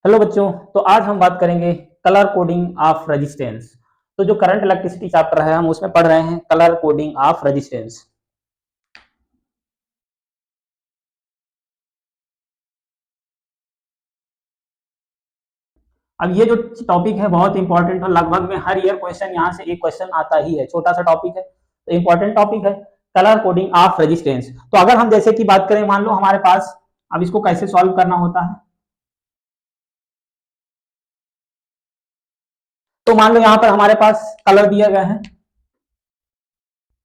Hello बच्चों। तो आज हम बात करेंगे कलर कोडिंग ऑफ रेजिस्टेंस। तो जो करंट इलेक्ट्रिसिटी चैप्टर है हम उसमें पढ़ रहे हैं कलर कोडिंग ऑफ रेजिस्टेंस। अब ये जो टॉपिक है बहुत इंपॉर्टेंट है, लगभग में हर ईयर क्वेश्चन यहाँ से एक क्वेश्चन आता ही है। छोटा सा टॉपिक है तो इंपॉर्टेंट टॉपिक है कलर कोडिंग ऑफ रेजिस्टेंस। तो अगर हम जैसे कि बात करें, मान लो हमारे पास, अब इसको कैसे सॉल्व करना होता है। तो मान लो यहाँ पर हमारे पास कलर दिया गया है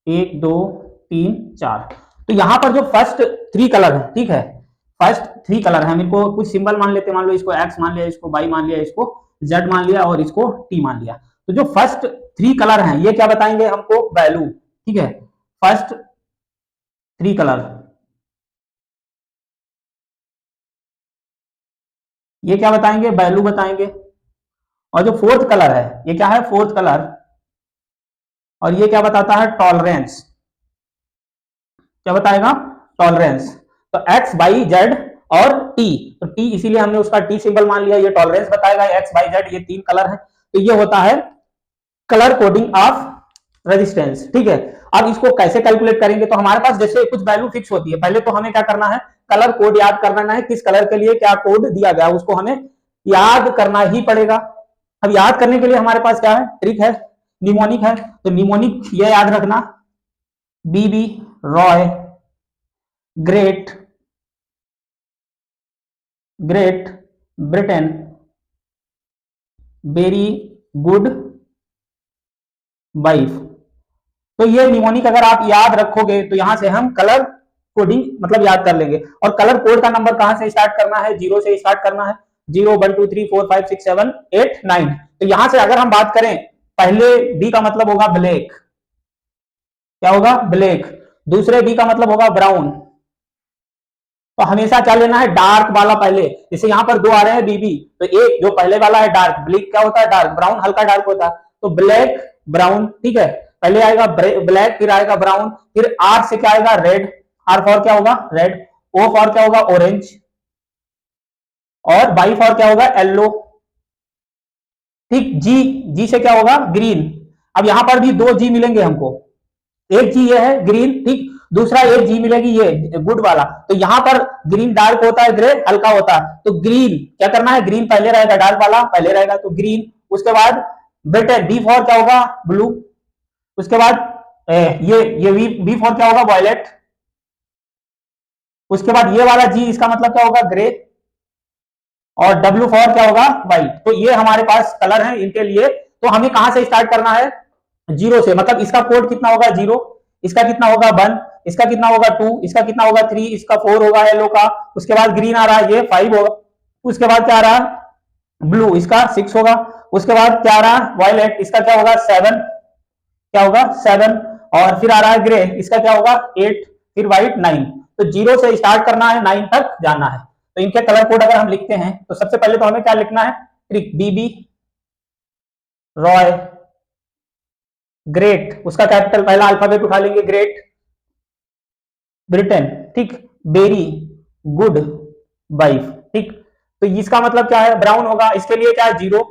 1 2 3 4। तो यहाँ पर जो फर्स्ट 3 कलर है, ठीक है, फर्स्ट 3 कलर है। मेरे को कुछ सिंबल मान लेते हैं, मान लो इसको एक्स मान लिया, इसको वाई मान लिया, इसको जेड मान लिया और इसको टी मान लिया। तो जो फर्स्ट 3 कलर हैं ये क्या बताएंगे हमको, वैल्यू। ठीक है, फर्स्ट 3 कलर ये क्या बताएंगे, वैल्यू बताएंगे। और जो फोर्थ कलर है ये क्या है, फोर्थ कलर, और ये क्या बताता है, टॉलरेंस। क्या बताएगा, टॉलरेंस। तो एक्स वाई जेड और टी, तो टी इसीलिए हमने उसका टी सिंबल मान लिया, ये टॉलरेंस बताएगा। एक्स वाई जेड ये 3 कलर है, तो ये होता है कलर कोडिंग ऑफ रेजिस्टेंस। ठीक है, अब इसको कैसे कैलकुलेट करेंगे। तो हमारे पास जैसे कुछ वैल्यू फिक्स होती है, पहले तो हमें क्या करना है, कलर कोड याद करना है, किस कलर के लिए क्या कोड दिया गया उसको हमें याद करना ही पड़ेगा। अब याद करने के लिए हमारे पास क्या है, ट्रिक है, निमोनिक है। तो निमोनिक ये याद रखना, BB, ROY, great, Great Britain, very good wife. तो ये निमोनिक अगर आप याद रखोगे तो यहां से हम कलर कोडिंग मतलब याद कर लेंगे। और कलर कोड का नंबर कहां से स्टार्ट करना है, 0 से स्टार्ट करना है। 0 1 2 3 4 5 6 7 8 9। तो यहां से अगर हम बात करें, पहले बी का मतलब होगा ब्लैक, क्या होगा, ब्लैक। दूसरे बी का मतलब होगा ब्राउन। तो हमेशा क्या लेना है, डार्क वाला पहले। जैसे यहाँ पर 2 आ रहे हैं बीबी, तो एक जो पहले वाला है डार्क, ब्लैक क्या होता है, डार्क, ब्राउन हल्का डार्क होता है। तो ब्लैक ब्राउन, ठीक है, पहले आएगा ब्लैक, फिर आएगा ब्राउन, फिर आर से क्या आएगा, रेड। आर फॉर क्या होगा, रेड। ओ फॉर क्या होगा, ऑरेंज। और वाई फॉर क्या होगा, येलो। ठीक, जी, जी से क्या होगा, ग्रीन। अब यहां पर भी 2 जी मिलेंगे हमको, एक जी ये है ग्रीन, ठीक, दूसरा एक जी मिलेगी ये गुड वाला। तो यहां पर ग्रीन डार्क होता है, ग्रे हल्का होता है। तो ग्रीन क्या करना है, ग्रीन पहले रहेगा, डार्क वाला पहले रहेगा, तो ग्रीन। उसके बाद ब्रिटेन, बी फॉर क्या होगा, ब्लू। उसके बाद ये बी फॉर क्या होगा, वायलेट। उसके बाद ये वाला जी, इसका मतलब क्या होगा, ग्रे। और डब्ल्यू फॉर क्या होगा, व्हाइट। तो ये हमारे पास कलर है इनके लिए। तो हमें कहां से स्टार्ट करना है, 0 से, मतलब इसका कोड कितना होगा, 0, इसका कितना होगा 1, इसका कितना होगा 2, इसका कितना होगा 3, इसका 4 होगा येलो का। उसके बाद ग्रीन आ रहा है, ये 5 होगा। उसके बाद क्या आ रहा है, ब्लू, इसका 6 होगा। उसके बाद क्या आ रहा है, वायलेट, इसका क्या होगा 7, क्या होगा 7। और फिर आ रहा है ग्रे, इसका क्या होगा 8, फिर व्हाइट 9। तो 0 से स्टार्ट करना है, 9 तक जाना है। तो इनके कलर कोड अगर हम लिखते हैं तो सबसे पहले तो हमें क्या लिखना है, ट्रिक, बीबी, रॉय, ग्रेट, उसका कैपिटल पहला अल्फाबेट उठा लेंगे, ग्रेट ब्रिटेन, ठीक, बेरी गुड वाइफ, ठीक। तो इसका मतलब क्या है, ब्राउन होगा, इसके लिए क्या है 0,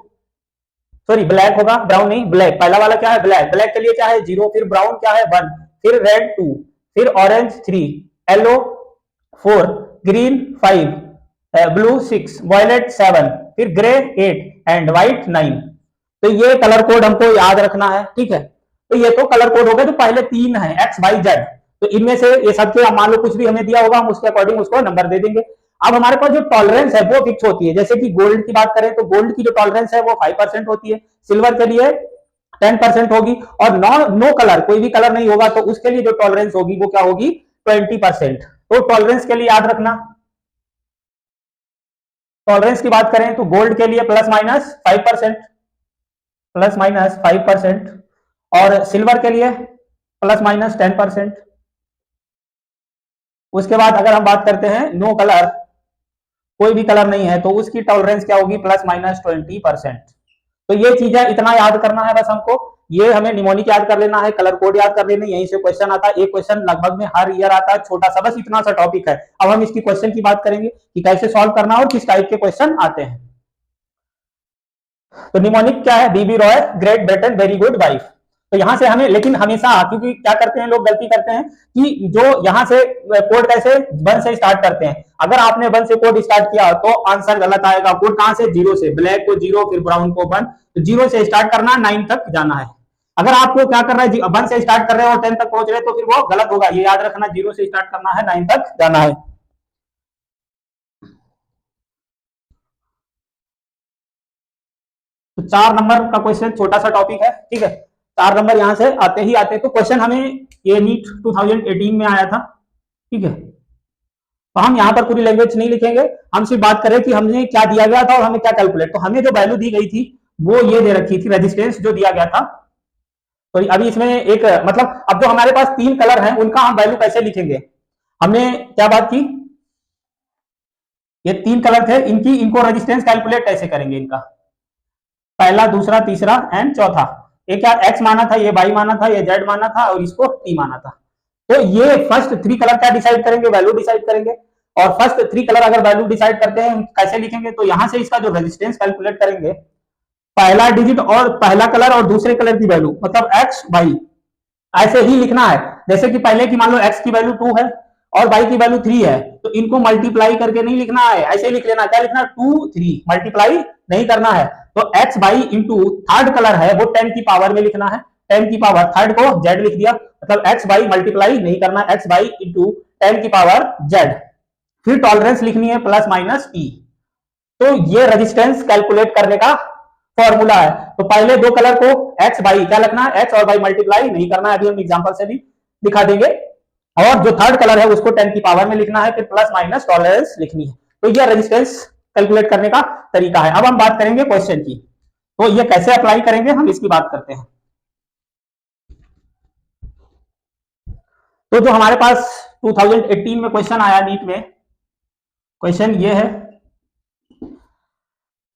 सॉरी ब्लैक होगा, ब्राउन नहीं, ब्लैक, पहला वाला क्या है ब्लैक, ब्लैक के लिए क्या है 0, फिर ब्राउन क्या है 1, फिर रेड 2, फिर orange 3, yellow 4, green 5, blue 6, violet 7, फिर ग्रे 8 एंड व्हाइट 9। तो ये कलर कोड हमको याद रखना है, ठीक है। तो ये तो कलर कोड हो गए, तो पहले 3 है एक्स वाई जेड। तो इनमें से ये सबके मान लो कुछ भी हमें दिया होगा, हम उसके अकॉर्डिंग उसको नंबर दे देंगे। अब हमारे पास जो टॉलरेंस है वो फिक्स होती है। जैसे कि गोल्ड की बात करें तो गोल्ड की जो टॉलरेंस है वो 5% होती है, सिल्वर के लिए 10% होगी, और नो कलर, कोई भी कलर नहीं होगा तो उसके लिए जो टॉलरेंस होगी वो क्या होगी, 20%। तो टॉलरेंस के लिए याद रखना, टॉलरेंस की बात करें तो गोल्ड के लिए प्लस माइनस 5%, प्लस माइनस 5%, और सिल्वर के लिए प्लस माइनस 10%। उसके बाद अगर हम बात करते हैं नो कलर, कोई भी कलर नहीं है, तो उसकी टॉलरेंस क्या होगी, प्लस माइनस 20%। तो ये चीजें इतना याद करना है बस हमको। ये हमें निमोनिक याद कर लेना है, कलर कोड याद कर लेना, यहीं से क्वेश्चन आता है। एक क्वेश्चन लगभग में हर ईयर आता है, छोटा सा, बस इतना सा टॉपिक है। अब हम इसकी क्वेश्चन की बात करेंगे कि कैसे सॉल्व करना और किस टाइप के क्वेश्चन आते हैं। तो निमोनिक क्या है? BB ROY Great Britain very good wife. तो यहां से हमें, लेकिन हमेशा, क्योंकि क्या करते हैं लोग, गलती करते हैं कि जो यहां से कोड कैसे वन से स्टार्ट करते हैं। अगर आपने वन से कोड स्टार्ट किया तो आंसर गलत आएगा। कोड कहां से? जीरो से। ब्लैक को जीरो, फिर ब्राउन को वन, तो जीरो से स्टार्ट करना, 9 तक जाना है। अगर आपको क्या करना है, वन से स्टार्ट कर रहे हो और 10 तक पहुंच रहे हो, तो फिर वो गलत होगा। ये याद रखना, जीरो से स्टार्ट करना है, 9 तक जाना है। तो 4 नंबर का क्वेश्चन छोटा सा टॉपिक है, ठीक है। 4 नंबर यहां से आते ही आते, तो क्वेश्चन हमें ये नीट 2018 में आया था, ठीक है। तो हम यहाँ पर पूरी लैंग्वेज नहीं लिखेंगे, हम सिर्फ बात करें कि हमने क्या दिया गया था और हमें क्या कैलकुलेट। तो हमें जो वैल्यू दी गई थी वो ये दे रखी थी, रेजिस्टेंस जो दिया गया था। तो अभी इसमें एक, मतलब अब जो हमारे पास 3 कलर हैं उनका हम वैल्यू कैसे लिखेंगे, हमने क्या बात की, ये 3 कलर थे, इनको रेजिस्टेंस कैलकुलेट कैसे करेंगे इनका, पहला, दूसरा, तीसरा एंड चौथा। ये क्या एक्स माना था, ये वाई माना था, ये जेड माना था और इसको टी माना था। तो ये फर्स्ट 3 कलर क्या डिसाइड करेंगे, वैल्यू डिसाइड करेंगे। और फर्स्ट 3 कलर अगर वैल्यू डिसाइड करते हैं, कैसे लिखेंगे, तो यहां से इसका जो रेजिस्टेंस कैलकुलेट करेंगे, पहला डिजिट और पहला कलर और दूसरे कलर की वैल्यू, मतलब एक्स वाई, ऐसे ही लिखना है। जैसे कि पहले की मान लो एक्स की वैल्यू 2 है और वाई की वैल्यू 3 है, तो इनको मल्टीप्लाई करके नहीं लिखना है, ऐसे लिख लेना। क्या लिखना? 2 3, मल्टीप्लाई नहीं करना है। तो X Y into third colour है वो 10 की पावर में लिखना है, 10 की पावर, थर्ड को जेड लिख दिया, मतलब एक्स वाई मल्टीप्लाई नहीं करना, एक्स वाई इंटू 10 की पावर जेड। फिर टॉलरेंस लिखनी है प्लस माइनस टी। तो ये रेजिस्टेंस कैलकुलेट करने का फॉर्मूला है। तो पहले 2 कलर को एक्स वाई क्या लिखना है, एक्स और वाई मल्टीप्लाई नहीं करना है, अभी हम एग्जांपल से भी दिखा देंगे। और जो थर्ड कलर है उसको 10 की पावर में लिखना है, फिर प्लस माइनस टॉलरेंस लिखनी है। तो ये रेजिस्टेंस कैलकुलेट करने का तरीका है। अब हम बात करेंगे क्वेश्चन की, तो ये कैसे अप्लाई करेंगे हम इसकी बात करते हैं। तो जो हमारे पास 2018 में क्वेश्चन आया नीट में, क्वेश्चन ये है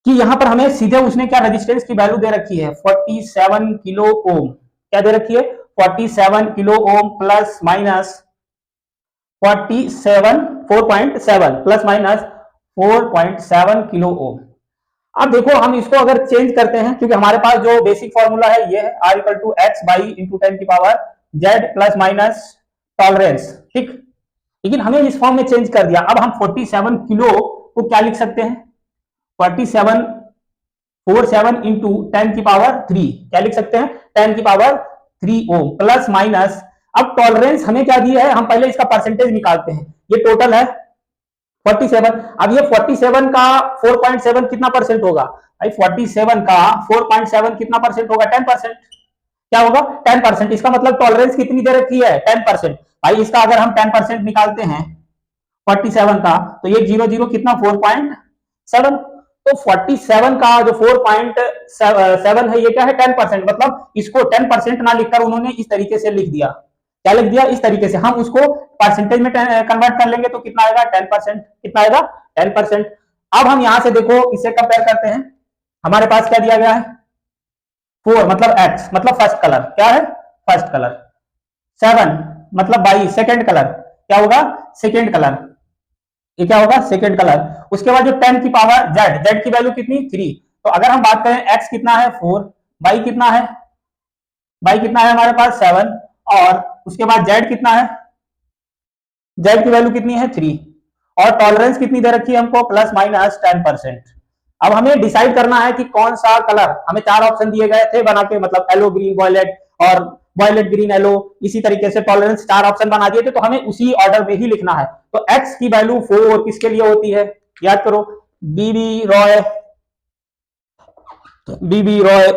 कि यहां पर हमें सीधे उसने क्या रेजिस्टेंस की वैल्यू दे रखी है, 47 किलो ओम। क्या दे रखी है? 47 kilo ohm plus minus 47 4.7 plus minus 4.7 kilo ohm. अब देखो हम इसको अगर चेंज करते हैं, क्योंकि हमारे पास जो बेसिक फॉर्मूला है ये है R equal to X by into 10 की power Z plus minus tolerance, ठीक। लेकिन हमें इस फॉर्म में चेंज कर दिया। अब हम 47 किलो को क्या लिख सकते हैं, 47 47 इंटू 10 की पावर 3, क्या लिख सकते हैं, 10 की पावर 3 ओम प्लस माइनस। अब टॉलरेंस हमें क्या दिया है, हम पहले इसका परसेंटेज निकालते हैं। ये टोटल है 47। अब ये 47 का 4.7 कितना परसेंट होगा भाई, 47 का 4.7 कितना परसेंट होगा, 10%। क्या होगा? 10%। इसका मतलब टॉलरेंस कितनी दे रखी है, 10%। भाई इसका अगर हम 10% निकालते हैं 47 का, तो ये 0 कितना, 4.7। तो 47 का जो 4.7 है ये क्या है, 10%। मतलब इसको 10% ना लिखकर उन्होंने इस तरीके से लिख दिया। क्या लिख दिया? इस तरीके से। हम उसको परसेंटेज में कन्वर्ट कर लेंगे तो कितना आएगा, 10%। कितना आएगा? 10%। अब हम यहां से देखो इसे कंपेयर करते हैं। हमारे पास क्या दिया गया है, 4 मतलब एक्स, मतलब फर्स्ट कलर, क्या है, फर्स्ट कलर। 7 मतलब 22 सेकेंड कलर, क्या होगा, सेकेंड कलर। ये क्या होगा, सेकेंड कलर। उसके बाद जो 10 की पावर जेड, जेड की वैल्यू कितनी, 3। तो अगर हम बात करें एक्स कितना है 4, वाई कितना है, वाई कितना है हमारे पास 7, और उसके बाद जेड कितना है, जेड की वैल्यू कितनी है 3, और टॉलरेंस कितनी दे रखी है हमको, प्लस माइनस 10%। अब हमें डिसाइड करना है कि कौन सा कलर, हमें 4 ऑप्शन दिए गए थे बना के, मतलब येलो ग्रीन वॉयलेट और वॉयलेट ग्रीन येलो, इसी तरीके से टॉलरेंस 4 ऑप्शन बना दिए थे, तो हमें उसी ऑर्डर में ही लिखना है। तो एक्स की वैल्यू 4 किसके लिए होती है, याद करो, BB ROY, BB ROY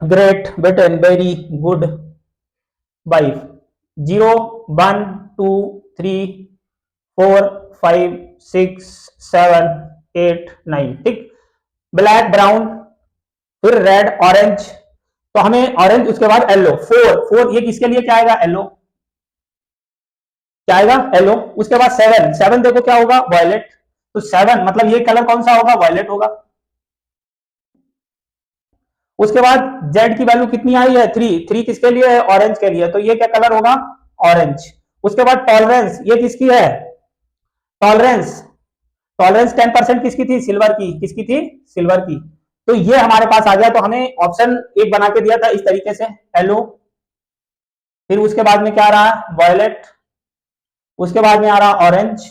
Great Britain very good wife, 0 1 2 3 4 5 6 7 8 9, ठीक। ब्लैक ब्राउन, फिर रेड ऑरेंज, तो हमें ऑरेंज, उसके बाद येलो, 4 ये किसके लिए क्या आएगा, येलो, क्या आएगा, येलो। उसके बाद 7 देखो क्या होगा, वॉयलेट। तो 7 मतलब ये कलर कौन सा होगा, वॉयलेट होगा। उसके बाद जेड की वैल्यू कितनी आई है, 3 किसके लिए है, ऑरेंज के लिए, तो ये क्या कलर होगा, ऑरेंज। उसके बाद टॉलरेंस, ये किसकी है, टॉलरेंस, टॉलरेंस 10% किसकी थी, सिल्वर की, किसकी थी, सिल्वर की। तो ये हमारे पास आ गया। तो हमें ऑप्शन एक बना के दिया था इस तरीके से, येलो, फिर उसके बाद में क्या आ रहा है, वॉयलेट, उसके बाद में आ रहा ऑरेंज,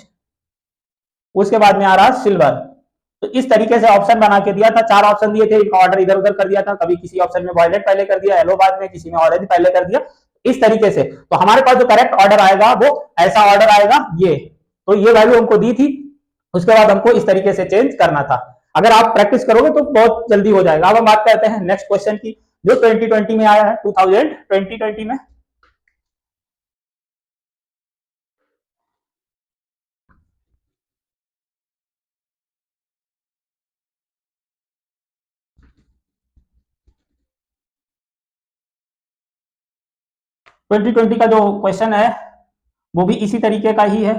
उसके बाद में आ रहा सिल्वर। तो इस तरीके से ऑप्शन बना के दिया था, चार ऑप्शन दिए थे, इनका ऑर्डर इधर उधर कर दिया था, कभी किसी ऑप्शन में वॉयलेट पहले कर दिया, येलो बाद में, किसी में ऑरेंज पहले कर दिया, इस तरीके से। तो हमारे पास जो करेक्ट ऑर्डर आएगा वो ऐसा ऑर्डर आएगा ये। तो ये वैल्यू हमको दी थी, उसके बाद हमको इस तरीके से चेंज करना था। अगर आप प्रैक्टिस करोगे तो बहुत जल्दी हो जाएगा। अब हम बात करते हैं नेक्स्ट क्वेश्चन की, जो 2020 में आया है, 2020 में। ट्वेंटी ट्वेंटी का जो क्वेश्चन है वो भी इसी तरीके का ही है।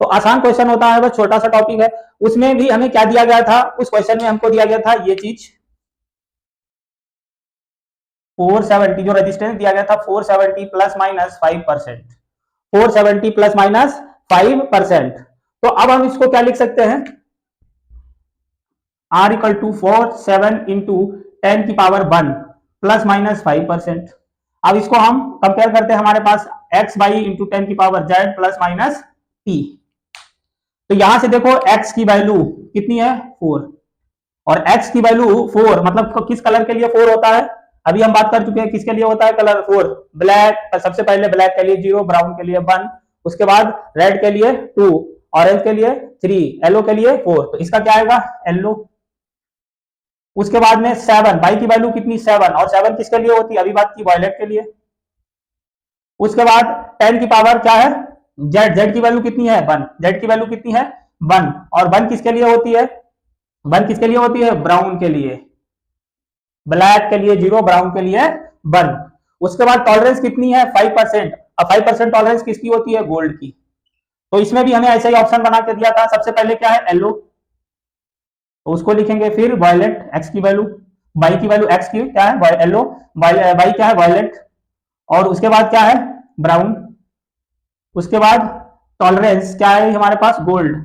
तो आसान क्वेश्चन होता है, बस छोटा सा टॉपिक है। उसमें भी हमें क्या दिया गया था, उस क्वेश्चन में हमको दिया गया था ये चीज 470, जो रेजिस्टेंस दिया गया था 470 प्लस माइनस 5%, 470 प्लस माइनस 5%। तो अब हम इसको क्या लिख सकते हैं, R इक्वल टू 47 इंटू 10 की पावर 1 प्लस माइनस 5%। अब इसको हम कंपेयर करते हैं, हमारे पास x बाई इंटू 10 की power z plus minus t। तो यहां से देखो x की वैल्यू कितनी है, 4, और x की वैल्यू 4 मतलब किस कलर के लिए 4 होता है, अभी हम बात कर चुके हैं किसके लिए होता है कलर 4, ब्लैक। सबसे पहले ब्लैक के लिए 0, ब्राउन के लिए 1, उसके बाद रेड के लिए 2, ऑरेंज के लिए 3, येलो के लिए 4। तो इसका क्या आएगा, येलो। उसके बाद में 7, बाई की वैल्यू कितनी, 7, और 7 किसके लिए होती है, अभी बात की वॉयलेट के लिए। उसके बाद 10 की पावर क्या है, जेड, जेड की वैल्यू कितनी है, 1, जेड की वैल्यू कितनी है, 1, और 1 किसके लिए होती है, 1 किसके लिए होती है, ब्राउन के लिए, ब्लैक के लिए 0, ब्राउन के लिए 1। उसके बाद टॉलरेंस कितनी है, 5%। अब 5% टॉलरेंस किसकी होती है, गोल्ड की। तो इसमें भी हमें ऐसा ही ऑप्शन बना के दिया था, सबसे पहले क्या है, येलो, तो उसको लिखेंगे, फिर वॉयलेट, एक्स की वैल्यू, बाई की वैल्यू एक्स की क्या है, येलो, बाई क्या है, वॉयलेट, और उसके बाद क्या है, ब्राउन। उसके बाद टॉलरेंस क्या है हमारे पास, गोल्ड,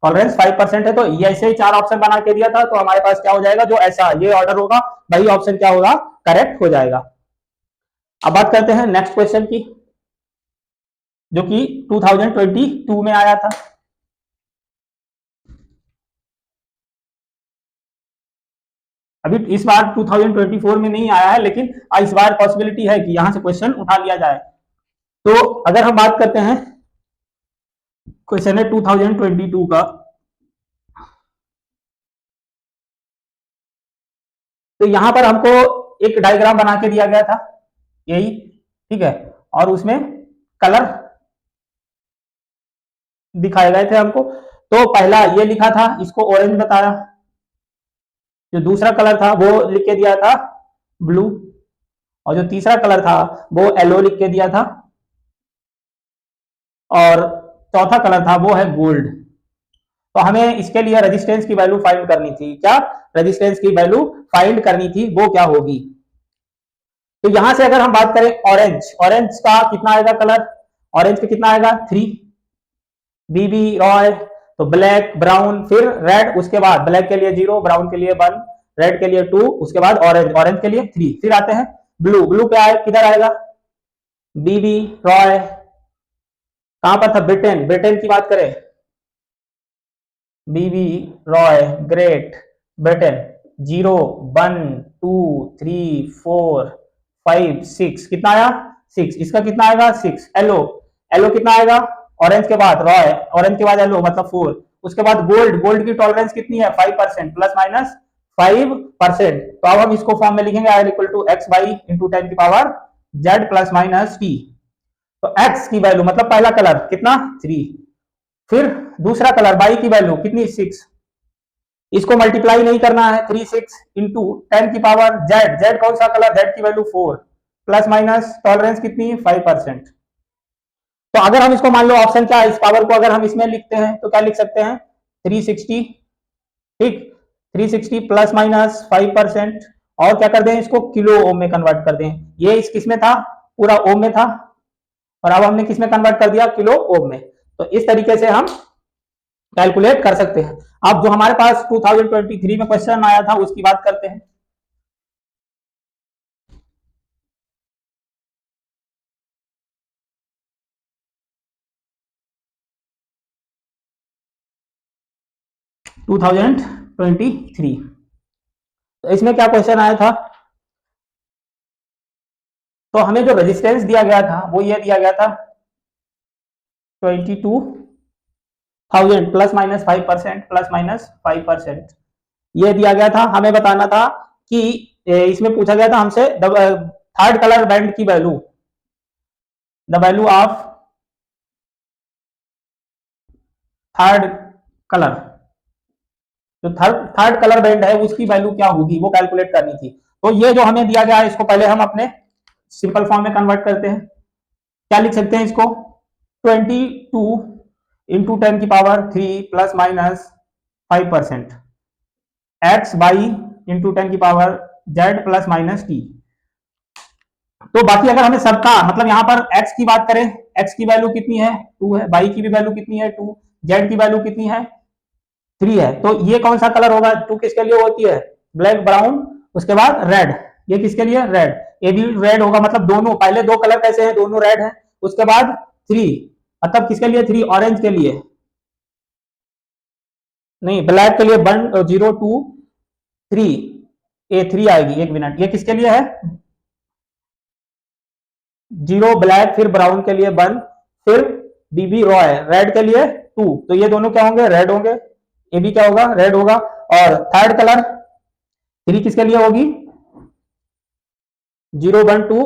टॉलरेंस 5% है। तो ये ऐसे ही चार ऑप्शन बना के दिया था, तो हमारे पास क्या हो जाएगा, जो ऐसा ये ऑर्डर होगा वही ऑप्शन क्या होगा, करेक्ट हो जाएगा। अब बात करते हैं नेक्स्ट क्वेश्चन की, जो कि 2022 में आया था। अभी इस बार 2024 में नहीं आया है, लेकिन इस बार पॉसिबिलिटी है कि यहां से क्वेश्चन उठा लिया जाए। तो अगर हम बात करते हैं, क्वेश्चन है 2022 का, तो यहां पर हमको एक डायग्राम बना के दिया गया था, यही, ठीक है, और उसमें कलर दिखाए गए थे हमको। तो पहला ये लिखा था, इसको ऑरेंज बताया, जो दूसरा कलर था वो लिख के दिया था ब्लू, और जो तीसरा कलर था वो येलो लिख के दिया था, और चौथा कलर था वो है गोल्ड। तो हमें इसके लिए रेजिस्टेंस की वैल्यू फाइंड करनी थी, क्या, रेजिस्टेंस की वैल्यू फाइंड करनी थी, वो क्या होगी। तो यहां से अगर हम बात करें ऑरेंज, ऑरेंज का कितना आएगा कलर, ऑरेंज का कितना आएगा 3, बीबी रॉय, तो ब्लैक, ब्राउन, फिर रेड, उसके बाद ब्लैक के लिए 0, ब्राउन के लिए 1, रेड के लिए 2, उसके बाद ऑरेंज, ऑरेंज के लिए 3। फिर आते हैं ब्लू, ब्लू क्या है, किधर आएगा, बीबी रॉय, कहां पर था, ब्रिटेन, ब्रिटेन की बात करें, बीबी रॉय, ग्रेट ब्रिटेन, 0, 1, 2, 3, 4, 5, 6, कितना आया 6, इसका कितना आएगा 6। येलो, येलो कितना आएगा, ऑरेंज के बाद रॉय, ऑरेंज के बाद येलो मतलब 4। उसके बाद गोल्ड, गोल्ड की टॉलरेंस कितनी है 5%, प्लस माइनस 5%। तो अब हम इसको फॉर्म में लिखेंगे, I equal to X by into 10 की power Z plus minus T. तो एक्स की वैल्यू मतलब पहला कलर कितना 3, फिर दूसरा कलर बाई की वैल्यू कितनी 6, इसको मल्टीप्लाई नहीं करना है, 3 6 इंटू 10 की पावर जेड, जेड कौन सा कलर, जेड की वैल्यू 4, प्लस माइनस टॉलरेंस कितनी 5%। तो अगर हम इसको मान लो ऑप्शन क्या है, इस पावर को अगर हम इसमें लिखते हैं तो क्या लिख सकते हैं 360, ठीक, 360 प्लस माइनस 5%, और क्या कर दें इसको किलो ओम में कन्वर्ट कर दें। ये इस किस में था, पूरा ओम में था, और अब हमने किस में कन्वर्ट कर दिया, किलो ओम में। तो इस तरीके से हम कैलकुलेट कर सकते हैं। अब जो हमारे पास 2023 में क्वेश्चन आया था उसकी बात करते हैं। टू 2023 तो इसमें क्या क्वेश्चन आया था, तो हमें जो रेजिस्टेंस दिया गया था वो ये दिया गया था 22,000 ±5% ये दिया गया था। हमें बताना था कि इसमें पूछा गया था हमसे थर्ड कलर बैंड की value, the value of third colour, जो थर्ड कलर बैंड है उसकी वैल्यू क्या होगी वो कैलकुलेट करनी थी। तो ये जो हमें दिया गया है इसको पहले हम अपने सिंपल फॉर्म में कन्वर्ट करते हैं। क्या लिख सकते हैं इसको, 22 into 10³ ±5% x by into 10³ z +-t। तो बाकी अगर हमें सबका मतलब यहाँ पर x की बात करें, x की वैल्यू कितनी है 2 है, y की भी वैल्यू कितनी है 2, z की वैल्यू कितनी है 3 है। तो ये कौन सा कलर होगा, 2 किसके लिए होती है ब्लैक ब्राउन, उसके बाद रेड, ये किसके लिए रेड, ये भी रेड होगा, मतलब दोनों पहले दो कलर कैसे हैं दोनों रेड है, उसके बाद 3 मतलब किसके लिए 3 ऑरेंज के लिए, नहीं ब्लैक के लिए 1 0 2 3 ये 3 आएगी, एक मिनट, ये किसके लिए है 0 ब्लैक, फिर ब्राउन के लिए 1, फिर बीबी रॉ है रेड के लिए 2, तो ये दोनों क्या होंगे रेड होंगे, ये भी क्या होगा रेड होगा। और थर्ड कलर 3 किसके लिए होगी 0 1 2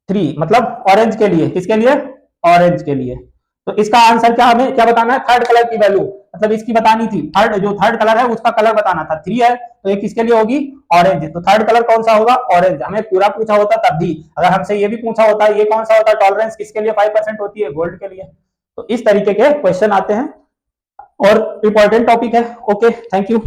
3 मतलब ऑरेंज के लिए, किसके लिए ऑरेंज के लिए। तो इसका आंसर क्या, हमें क्या बताना है थर्ड कलर की वैल्यू, मतलब इसकी बतानी थी, थर्ड जो थर्ड कलर है उसका कलर बताना था, 3 है तो ये किसके लिए होगी ऑरेंज, तो थर्ड कलर कौन सा होगा ऑरेंज। हमें पूरा पूछा होता तब भी, अगर हमसे ये भी पूछा होता ये कौन सा होता टॉलरेंस किसके लिए 5% होती है गोल्ड के लिए। तो इस तरीके के क्वेश्चन आते हैं और इंपॉर्टेंट टॉपिक है। Okay thank you.